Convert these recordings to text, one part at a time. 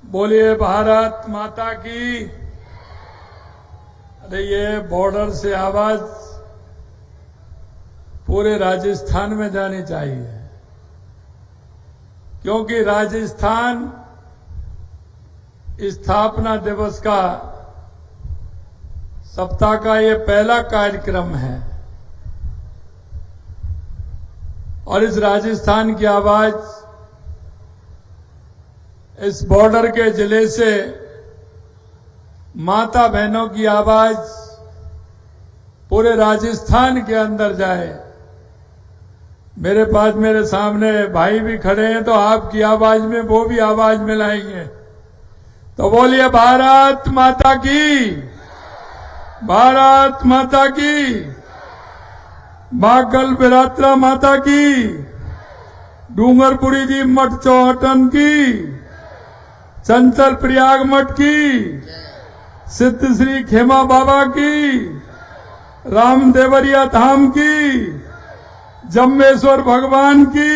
बोलिए भारत माता की। अरे ये बॉर्डर से आवाज पूरे राजस्थान में जानी चाहिए, क्योंकि राजस्थान स्थापना दिवस का सप्ताह का ये पहला कार्यक्रम है और इस राजस्थान की आवाज इस बॉर्डर के जिले से माता बहनों की आवाज पूरे राजस्थान के अंदर जाए। मेरे पास मेरे सामने भाई भी खड़े हैं, तो आपकी आवाज में वो भी आवाज मिलाएंगे। तो बोलिए भारत माता की, भारत माता की, बागल बिरात्रा माता की, डूंगरपुरी जी मठ चौहटन की, चंचल प्रयाग मठ की, सिद्ध श्री खेमा बाबा की, रामदेवरिया धाम की, जम्बेश्वर भगवान की,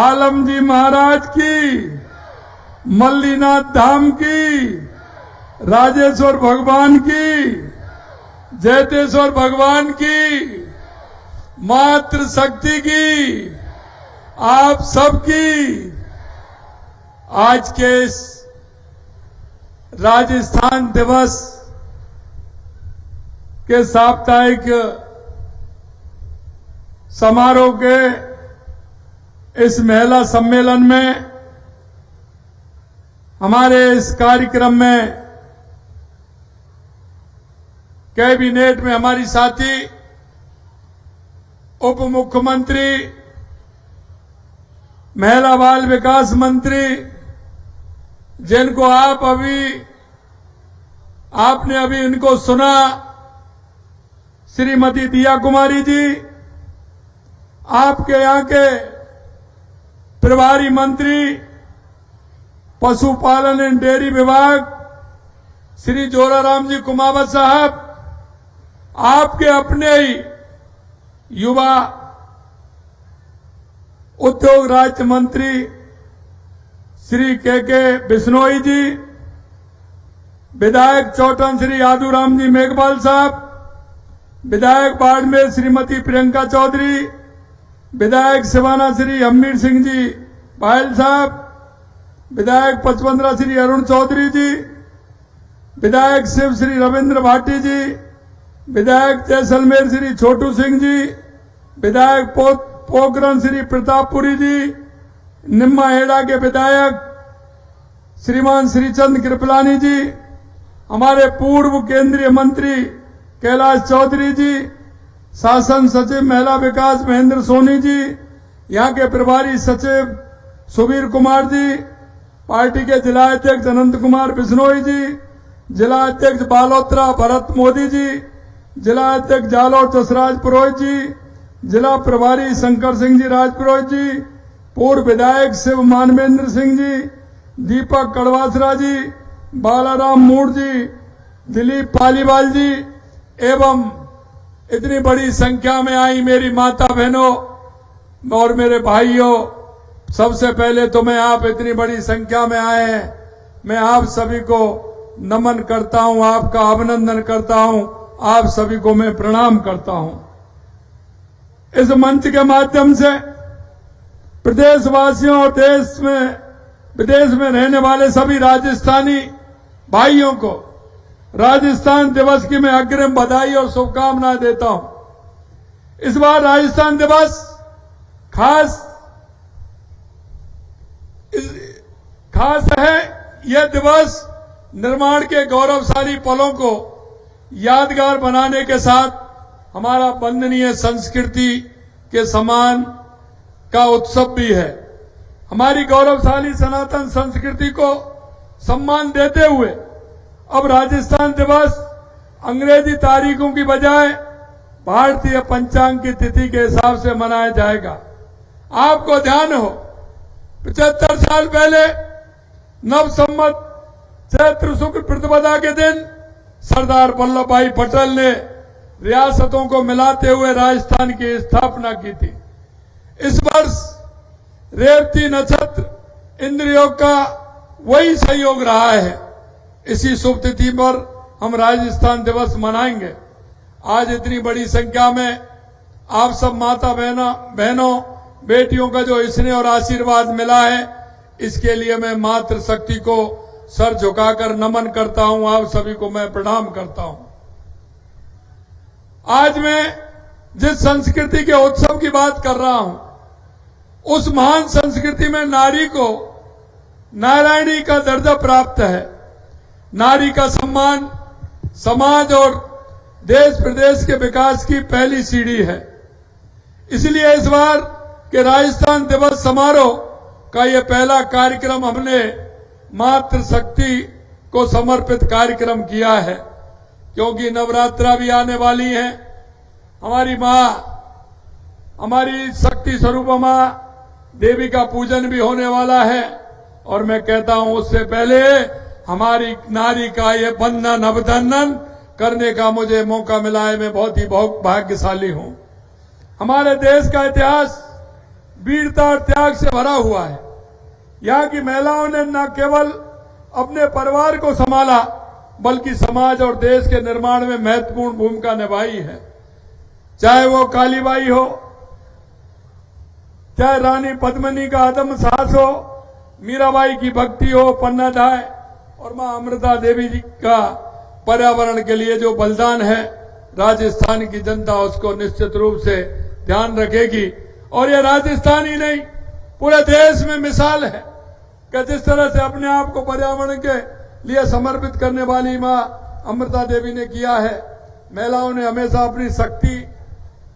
आलम जी महाराज की, मल्लीनाथ धाम की, राजेश्वर भगवान की, जैतेश्वर भगवान की, मातृ शक्ति की, आप सबकी आज के इस राजस्थान दिवस के साप्ताहिक समारोह के इस महिला सम्मेलन में हमारे इस कार्यक्रम में कैबिनेट में हमारी साथी उप मुख्यमंत्री, महिला बाल विकास मंत्री, जिनको आपने अभी इनको सुना, श्रीमती दिया कुमारी जी, आपके यहां के प्रभारी मंत्री पशुपालन एवं डेयरी विभाग श्री जोराराम जी कुमावत साहब, आपके अपने ही युवा उद्योग राज्य मंत्री श्री के बिश्नोई जी, विधायक चौटन श्री यादूराम जी मेघवाल साहब, विधायक बाड़मेर श्रीमती प्रियंका चौधरी, विधायक सिवाना श्री हमीर सिंह जी बायल साहब, विधायक पचवंद्रा श्री अरुण चौधरी जी, विधायक शिव श्री रविंद्र भाटी जी, विधायक जैसलमेर श्री छोटू सिंह जी, विधायक पोखरण श्री प्रतापपुरी जी, निम्मा हेड़ा के विधायक श्रीमान श्रीचंद कृपलानी जी, हमारे पूर्व केंद्रीय मंत्री कैलाश चौधरी जी, शासन सचिव महिला विकास महेंद्र सोनी जी, यहां के प्रभारी सचिव सुबीर कुमार जी, पार्टी के जिला अध्यक्ष अनंत कुमार बिश्नोई जी, जिला अध्यक्ष बालोत्रा भरत मोदी जी, जिला अध्यक्ष जालोर जसराज पुरोहित जी, जिला प्रभारी शंकर सिंह जी राजपुरोहित जी, पूर्व विधायक शिव मानवेंद्र सिंह जी, दीपक कड़वासरा जी, बालाराम मूड जी, दिलीप पालीवाल जी, एवं इतनी बड़ी संख्या में आई मेरी माता बहनों और मेरे भाइयों, सबसे पहले तो मैं आप इतनी बड़ी संख्या में आए हैं, मैं आप सभी को नमन करता हूं, आपका अभिनंदन करता हूं, आप सभी को मैं प्रणाम करता हूं। इस मंच के माध्यम से प्रदेशवासियों और देश में विदेश में रहने वाले सभी राजस्थानी भाइयों को राजस्थान दिवस की मैं अग्रिम बधाई और शुभकामनाएं देता हूं। इस बार राजस्थान दिवस खास है। यह दिवस निर्माण के गौरवशाली पलों को यादगार बनाने के साथ हमारा वंदनीय संस्कृति के समान का उत्सव भी है। हमारी गौरवशाली सनातन संस्कृति को सम्मान देते हुए अब राजस्थान दिवस अंग्रेजी तारीखों की बजाय भारतीय पंचांग की तिथि के हिसाब से मनाया जाएगा। आपको ध्यान हो, 75 साल पहले नव संवत चैत्र शुक्ल प्रतिपदा के दिन सरदार वल्लभ भाई पटेल ने रियासतों को मिलाते हुए राजस्थान की स्थापना की थी। इस वर्ष रेवती नक्षत्र इंद्र योग का वही सहयोग रहा है। इसी शुभ तिथि पर हम राजस्थान दिवस मनाएंगे। आज इतनी बड़ी संख्या में आप सब माता बहनों बेटियों का जो स्नेह और आशीर्वाद मिला है, इसके लिए मैं मातृशक्ति को सर झुकाकर नमन करता हूं। आप सभी को मैं प्रणाम करता हूं। आज मैं जिस संस्कृति के उत्सव की बात कर रहा हूं, उस महान संस्कृति में नारी को नारायणी का दर्जा प्राप्त है। नारी का सम्मान समाज और देश प्रदेश के विकास की पहली सीढ़ी है। इसलिए इस बार के राजस्थान दिवस समारोह का ये पहला कार्यक्रम हमने मातृशक्ति को समर्पित कार्यक्रम किया है, क्योंकि नवरात्रा भी आने वाली है। हमारी मां, हमारी शक्ति स्वरूप मां देवी का पूजन भी होने वाला है, और मैं कहता हूं उससे पहले हमारी नारी का ये बंधन अभिनंदन करने का मुझे मौका मिला है। मैं बहुत ही भाग्यशाली हूं। हमारे देश का इतिहास वीरता और त्याग से भरा हुआ है। यहाँ की महिलाओं ने न केवल अपने परिवार को संभाला, बल्कि समाज और देश के निर्माण में महत्वपूर्ण भूमिका निभाई है। चाहे वो कालीबाई हो, चाहे रानी पद्मिनी का आदम साहस हो, मीराबाई की भक्ति हो, पन्नाधाय और मां अमृता देवी जी का पर्यावरण के लिए जो बलिदान है, राजस्थान की जनता उसको निश्चित रूप से ध्यान रखेगी। और ये राजस्थान ही नहीं, पूरे देश में मिसाल है कि जिस तरह से अपने आप को पर्यावरण के लिए समर्पित करने वाली मां अमृता देवी ने किया है। महिलाओं ने हमेशा अपनी शक्ति,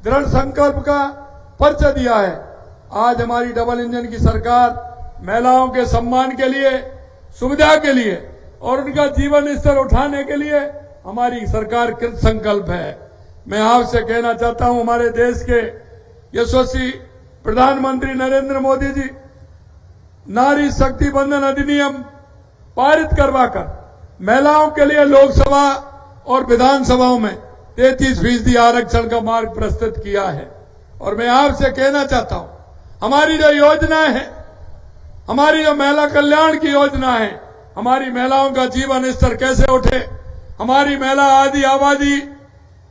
दृढ़ संकल्प का परिचय दिया है। आज हमारी डबल इंजन की सरकार महिलाओं के सम्मान के लिए, सुविधा के लिए और उनका जीवन स्तर उठाने के लिए हमारी सरकार कृत संकल्प है। मैं आपसे कहना चाहता हूं, हमारे देश के यशस्वी प्रधानमंत्री नरेंद्र मोदी जी नारी शक्ति बंधन अधिनियम पारित करवाकर महिलाओं के लिए लोकसभा और विधानसभाओं में 33% आरक्षण का मार्ग प्रस्तुत किया है। और मैं आपसे कहना चाहता हूं, हमारी जो योजनाएं हैं, हमारी जो महिला कल्याण की योजना है, हमारी महिलाओं का जीवन स्तर कैसे उठे, हमारी महिला आदि आबादी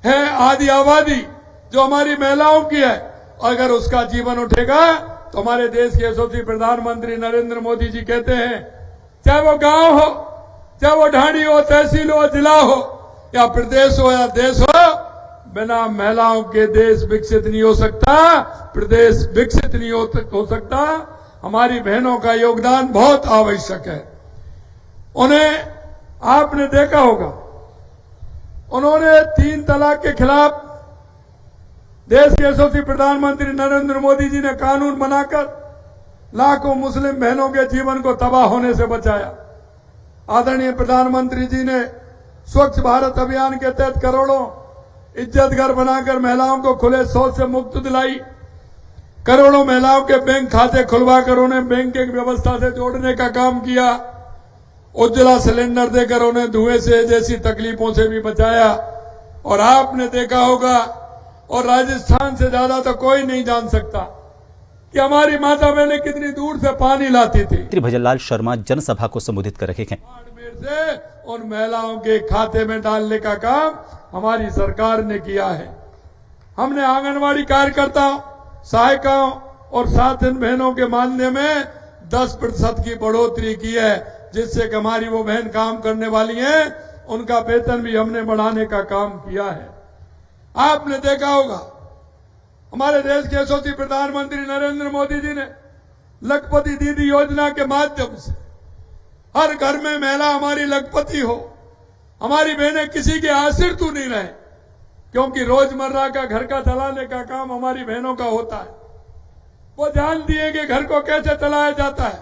है, आदि आबादी जो हमारी महिलाओं की है, अगर उसका जीवन उठेगा तो हमारे देश के यशस्वी प्रधानमंत्री नरेंद्र मोदी जी कहते हैं, चाहे वो गांव हो, चाहे वो ढाणी हो, तहसील हो, जिला हो या प्रदेश हो या देश हो, बिना महिलाओं के देश विकसित नहीं हो सकता, प्रदेश विकसित नहीं हो सकता। हमारी बहनों का योगदान बहुत आवश्यक है। उन्हें आपने देखा होगा, उन्होंने 3 तलाक के खिलाफ देश के यशस्वी प्रधानमंत्री नरेंद्र मोदी जी ने कानून बनाकर लाखों मुस्लिम बहनों के जीवन को तबाह होने से बचाया। आदरणीय प्रधानमंत्री जी ने स्वच्छ भारत अभियान के तहत करोड़ों इज्जत घर बनाकर महिलाओं को खुले शौच से मुक्त दिलाई। करोड़ों महिलाओं के बैंक खाते खुलवाकर उन्हें बैंकिंग व्यवस्था से जोड़ने का काम किया। उज्ज्वला सिलेंडर देकर उन्हें धुएं से जैसी तकलीफों से भी बचाया। और आपने देखा होगा, और राजस्थान से ज्यादा तो कोई नहीं जान सकता कि हमारी माता बहनें कितनी दूर से पानी लाती थी। श्री भजनलाल शर्मा जनसभा को संबोधित कर रहे हैं। बाड़मेर से उन महिलाओं के खाते में डालने का काम हमारी सरकार ने किया है। हमने आंगनवाड़ी कार्यकर्ताओं, सहायिकाओं और साथिन बहनों के मानदेय में 10% की बढ़ोतरी की है, जिससे कि हमारी वो बहन काम करने वाली हैं, उनका वेतन भी हमने बढ़ाने का काम किया है। आपने देखा होगा, हमारे देश के यशस्वी प्रधानमंत्री नरेंद्र मोदी जी ने लखपति दीदी योजना के माध्यम से हर घर में महिला हमारी लखपति हो, हमारी बहनें किसी के आश्रित नहीं रहे, क्योंकि रोजमर्रा का घर का चलाने का काम हमारी बहनों का होता है। वो जानती है कि घर को कैसे चलाया जाता है,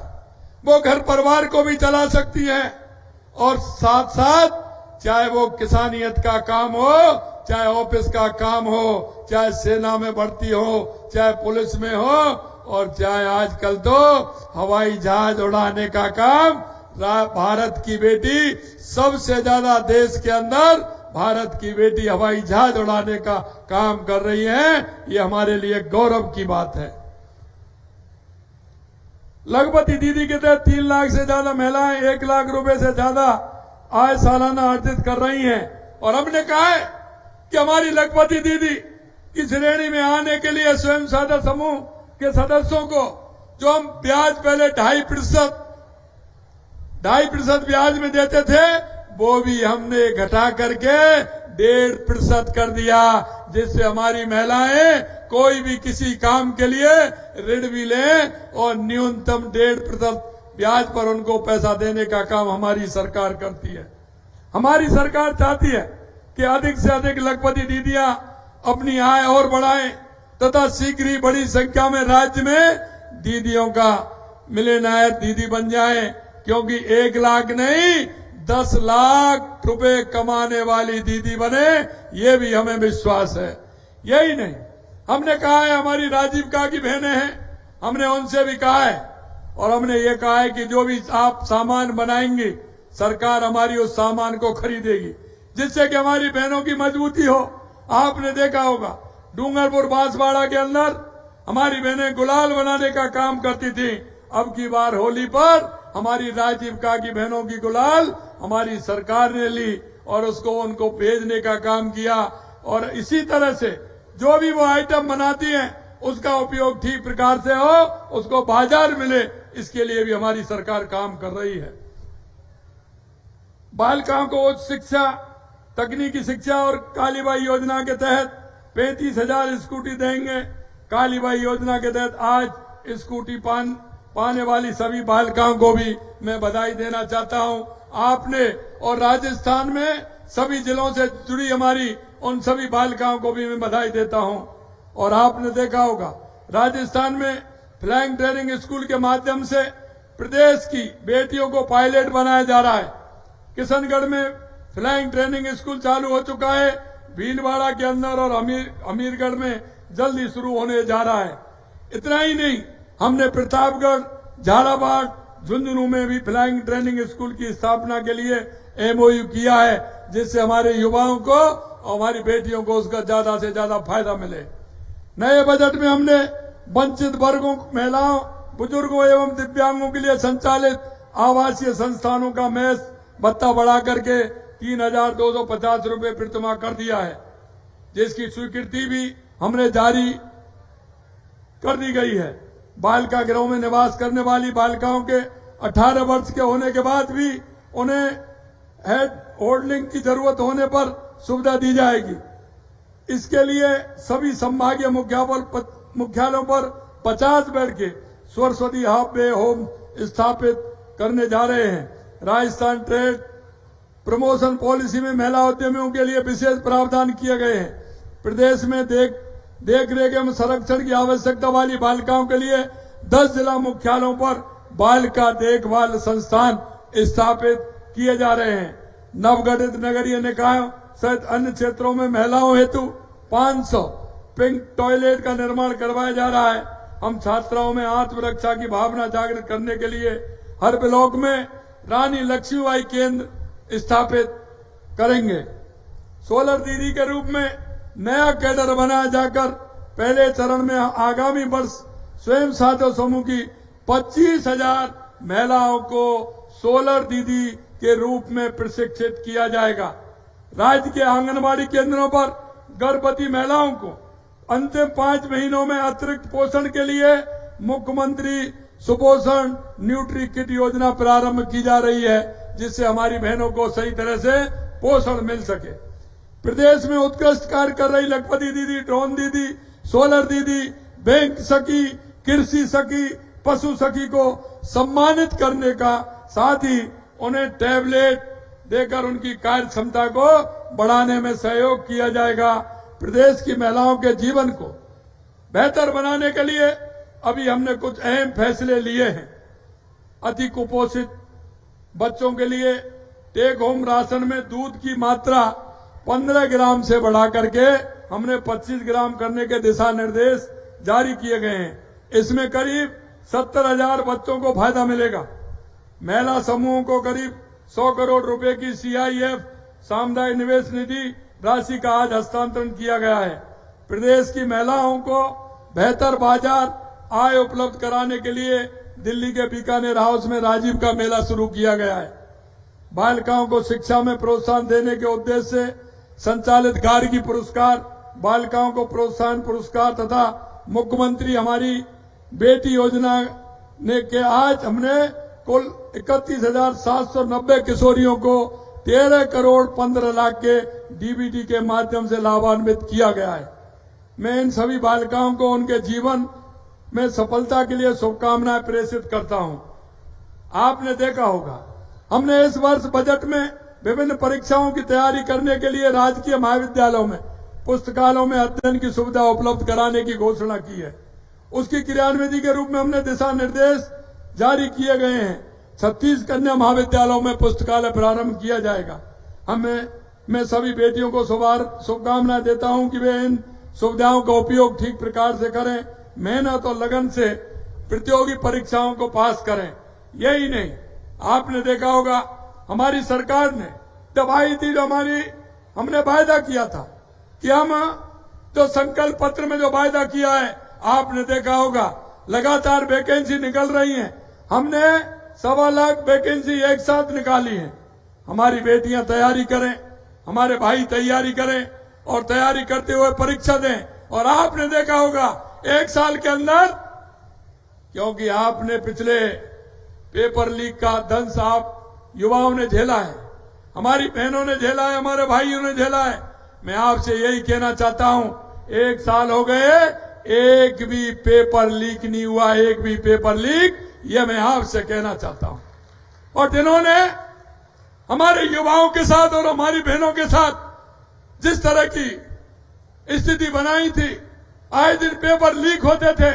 वो घर परिवार को भी चला सकती है। और साथ साथ चाहे वो किसानियत का काम हो, चाहे ऑफिस का काम हो, चाहे सेना में भर्ती हो, चाहे पुलिस में हो, और चाहे आजकल तो हवाई जहाज उड़ाने का काम, भारत की बेटी सबसे ज्यादा देश के अंदर भारत की बेटी हवाई जहाज उड़ाने का काम कर रही है। ये हमारे लिए गौरव की बात है। लखपति दीदी के तहत 3 लाख से ज्यादा महिलाएं 1 लाख रुपए से ज्यादा आय सालाना अर्जित कर रही हैं। और हमने कहा है कि हमारी लखपति दीदी की श्रेणी में आने के लिए स्वयं सहायता समूह के सदस्यों को जो हम ब्याज पहले 2.5% ब्याज में देते थे, वो भी हमने घटा करके 1.5% कर दिया, जिससे हमारी महिलाएं कोई भी किसी काम के लिए ऋण भी लें और न्यूनतम 1.5% ब्याज पर उनको पैसा देने का काम हमारी सरकार करती है। हमारी सरकार चाहती है कि अधिक से अधिक लखपति दीदियां अपनी आय और बढ़ाएं तथा शीघ्र ही बड़ी संख्या में राज्य में दीदियों का मिलेनायर दीदी बन जाएं, क्योंकि 1 लाख नहीं 10 लाख रुपए कमाने वाली दीदी बने, ये भी हमें विश्वास है। यही नहीं, हमने कहा है हमारी राजीविका की बहनें हैं, हमने उनसे भी कहा है और हमने ये कहा है कि जो भी आप सामान बनाएंगे सरकार हमारी उस सामान को खरीदेगी, जिससे कि हमारी बहनों की मजबूती हो। आपने देखा होगा डूंगरपुर बांसवाड़ा के अंदर हमारी बहनें गुलाल बनाने का काम करती थी। अब की बार होली पर हमारी राजीविका की बहनों की गुलाल हमारी सरकार ने ली और उसको उनको भेजने का काम किया। और इसी तरह से जो भी वो आइटम बनाती हैं उसका उपयोग ठीक प्रकार से हो, उसको बाजार मिले, इसके लिए भी हमारी सरकार काम कर रही है। बालिकाओं को उच्च शिक्षा, तकनीकी शिक्षा और कालीबाई योजना के तहत 35,000 स्कूटी देंगे। कालीबाई योजना के तहत आज स्कूटी पाने वाली सभी बालिकाओं को भी मैं बधाई देना चाहता हूं। आपने और राजस्थान में सभी जिलों से जुड़ी हमारी उन सभी बालिकाओं को भी मैं बधाई देता हूं। और आपने देखा होगा राजस्थान में फ्लाइंग ट्रेनिंग स्कूल के माध्यम से प्रदेश की बेटियों को पायलट बनाया जा रहा है। किशनगढ़ में फ्लाइंग ट्रेनिंग स्कूल चालू हो चुका है, भीलवाड़ा के अंदर और अमीरगढ़ में जल्दी शुरू होने जा रहा है। इतना ही नहीं, हमने प्रतापगढ़, झालावाड़, झुंझुनू में भी फ्लाइंग ट्रेनिंग स्कूल की स्थापना के लिए MOU किया है, जिससे हमारे युवाओं को और हमारी बेटियों को उसका ज्यादा से ज्यादा फायदा मिले। नए बजट में हमने वंचित वर्गों, महिलाओं, बुजुर्गों एवं दिव्यांगों के लिए संचालित आवासीय संस्थानों का मेस भत्ता बढ़ा करके 3,250 रुपए प्रतिमाह कर दिया है, जिसकी स्वीकृति भी हमने जारी कर दी गई है। बालिका गृहों में निवास करने वाली बालिकाओं के 18 वर्ष के होने के बाद भी उन्हें हेड होल्डिंग की जरूरत होने पर सुविधा दी जाएगी। इसके लिए सभी संभागीय मुख्यालयों पर 50 बेड के सरस्वती हाफ वे होम स्थापित करने जा रहे हैं। राजस्थान ट्रेड प्रमोशन पॉलिसी में महिला उद्यमियों के लिए विशेष प्रावधान किए गए हैं। प्रदेश में देख रेख एवं संरक्षण की आवश्यकता वाली बालिकाओं के लिए 10 जिला मुख्यालयों पर बालिका देखभाल संस्थान स्थापित किए जा रहे हैं। नवगठित नगरीय निकायों सहित अन्य क्षेत्रों में महिलाओं हेतु 500 पिंक टॉयलेट का निर्माण करवाया जा रहा है। हम छात्राओं में आत्मरक्षा की भावना जागृत करने के लिए हर ब्लॉक में रानी लक्ष्मीबाई केंद्र स्थापित करेंगे। सोलर दीदी के रूप में नया कैडर बनाया जाकर पहले चरण में आगामी वर्ष स्वयं सहायता समूह की 25,000 महिलाओं को सोलर दीदी के रूप में प्रशिक्षित किया जाएगा। राज्य के आंगनबाड़ी केंद्रों पर गर्भवती महिलाओं को अंतिम 5 महीनों में अतिरिक्त पोषण के लिए मुख्यमंत्री सुपोषण न्यूट्री किट योजना प्रारंभ की जा रही है, जिससे हमारी बहनों को सही तरह से पोषण मिल सके। प्रदेश में उत्कृष्ट कार्य कर रही लखपति दीदी, ड्रोन दीदी, सोलर दीदी, बैंक सखी, कृषि सखी, पशु सखी को सम्मानित करने का साथ ही उन्हें टैबलेट देकर उनकी कार्य क्षमता को बढ़ाने में सहयोग किया जाएगा। प्रदेश की महिलाओं के जीवन को बेहतर बनाने के लिए अभी हमने कुछ अहम फैसले लिए हैं। अति कुपोषित बच्चों के लिए टेक होम राशन में दूध की मात्रा 15 ग्राम से बढ़ा करके हमने 25 ग्राम करने के दिशा निर्देश जारी किए गए हैं। इसमें करीब 70,000 बच्चों को फायदा मिलेगा। महिला समूहों को करीब 100 करोड़ रुपए की CIF सामुदायिक निवेश निधि राशि का आज हस्तांतरण किया गया है। प्रदेश की महिलाओं को बेहतर बाजार आय उपलब्ध कराने के लिए दिल्ली के बीकानेर हाउस में राजीव का मेला शुरू किया गया है। बालिकाओं को शिक्षा में प्रोत्साहन देने के उद्देश्य से संचालित गार्गी पुरस्कार, बालिकाओं को प्रोत्साहन पुरस्कार तथा मुख्यमंत्री हमारी बेटी योजना ने के आज हमने कुल 31,790 किशोरियों को 13 करोड़ 15 लाख के डीबीटी के माध्यम से लाभान्वित किया गया है। मैं इन सभी बालिकाओं को उनके जीवन में सफलता के लिए शुभकामनाएं प्रेषित करता हूं। आपने देखा होगा, हमने इस वर्ष बजट में विभिन्न परीक्षाओं की तैयारी करने के लिए राजकीय महाविद्यालयों में पुस्तकालयों में अध्ययन की सुविधा उपलब्ध कराने की घोषणा की है। उसकी क्रियान्विति के रूप में हमने दिशा निर्देश जारी किए गए हैं। 36 कन्या महाविद्यालयों में पुस्तकालय प्रारंभ किया जाएगा। मैं सभी बेटियों को शुभकामनाएं देता हूं कि वे इन सुविधाओं का उपयोग ठीक प्रकार से करें, मेहनत और लगन से प्रतियोगी परीक्षाओं को पास करें। यही नहीं, आपने देखा होगा हमारी सरकार ने दवाई दी, जो हमने वायदा किया था कि हम जो संकल्प पत्र में जो वायदा किया है, आपने देखा होगा लगातार वैकेंसी निकल रही है। हमने 1.25 लाख वैकेंसी एक साथ निकाली है। हमारी बेटियां तैयारी करें, हमारे भाई तैयारी करें और तैयारी करते हुए परीक्षा दें। और आपने देखा होगा 1 साल के अंदर, क्योंकि आपने पिछले पेपर लीक का दंश आप युवाओं ने झेला है, हमारी बहनों ने झेला है, हमारे भाइयों ने झेला है। मैं आपसे यही कहना चाहता हूं, 1 साल हो गए, एक भी पेपर लीक नहीं हुआ, एक भी पेपर लीक, यह मैं आपसे कहना चाहता हूं। और जिन्होंने हमारे युवाओं के साथ और हमारी बहनों के साथ जिस तरह की स्थिति बनाई थी, आए दिन पेपर लीक होते थे,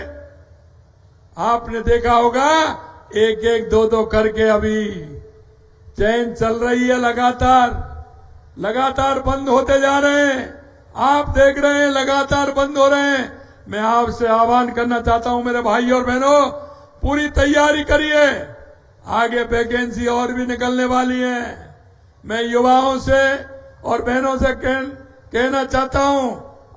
आपने देखा होगा 1-1, 2-2 करके अभी चैन चल रही है। लगातार बंद होते जा रहे हैं। आप देख रहे हैं लगातार बंद हो रहे हैं। मैं आपसे आह्वान करना चाहता हूं, मेरे भाई और बहनों, पूरी तैयारी करिए, आगे वैकेंसी और भी निकलने वाली है। मैं युवाओं से और बहनों से कहना चाहता हूं,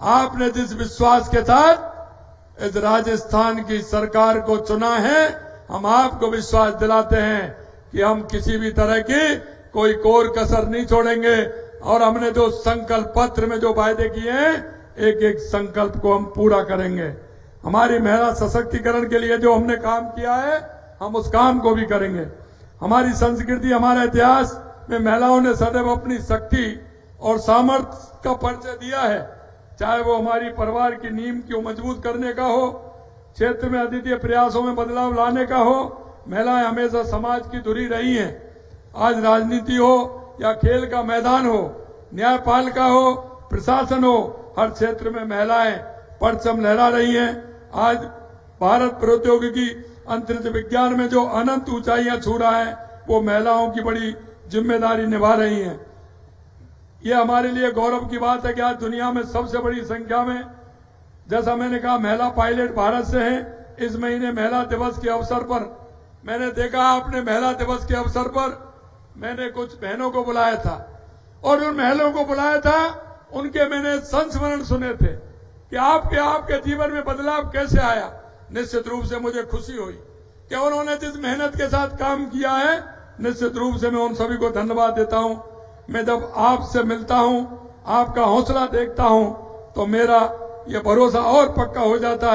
आपने जिस विश्वास के साथ इस राजस्थान की सरकार को चुना है, हम आपको विश्वास दिलाते हैं कि हम किसी भी तरह की कोई कोर कसर नहीं छोड़ेंगे। और हमने जो संकल्प पत्र में जो वायदे किए हैं, एक एक संकल्प को हम पूरा करेंगे। हमारी महिला सशक्तिकरण के लिए जो हमने काम किया है, हम उस काम को भी करेंगे। हमारी संस्कृति, हमारा इतिहास में महिलाओं ने सदैव अपनी शक्ति और सामर्थ्य का परिचय दिया है, चाहे वो हमारी परिवार की नींव को मजबूत करने का हो, क्षेत्र में अद्वितीय प्रयासों में बदलाव लाने का हो। महिलाएं हमेशा समाज की धुरी रही हैं। आज राजनीति हो या खेल का मैदान हो, न्यायपालिका हो, प्रशासन हो, हर क्षेत्र में महिलाएं परचम लहरा रही हैं। आज भारत प्रौद्योगिकी अंतरिक्ष विज्ञान में जो अनंत ऊंचाइयां छू रहा है, वो महिलाओं की बड़ी जिम्मेदारी निभा रही हैं। ये हमारे लिए गौरव की बात है कि आज दुनिया में सबसे बड़ी संख्या में, जैसा मैंने कहा, महिला पायलट भारत से हैं। इस महीने महिला दिवस के अवसर पर मैंने देखा, आपने महिला दिवस के अवसर पर मैंने कुछ बहनों को बुलाया था, और उन महिलाओं को बुलाया था, उनके मैंने संस्मरण सुने थे कि आपके जीवन में बदलाव कैसे आया। निश्चित रूप से मुझे खुशी हुई कि उन्होंने जिस मेहनत के साथ काम किया है, निश्चित रूप से मैं उन सभी को धन्यवाद देता हूं। मैं जब आपसे मिलता हूं, आपका हौसला देखता हूं, तो मेरा ये भरोसा और पक्का हो जाता है।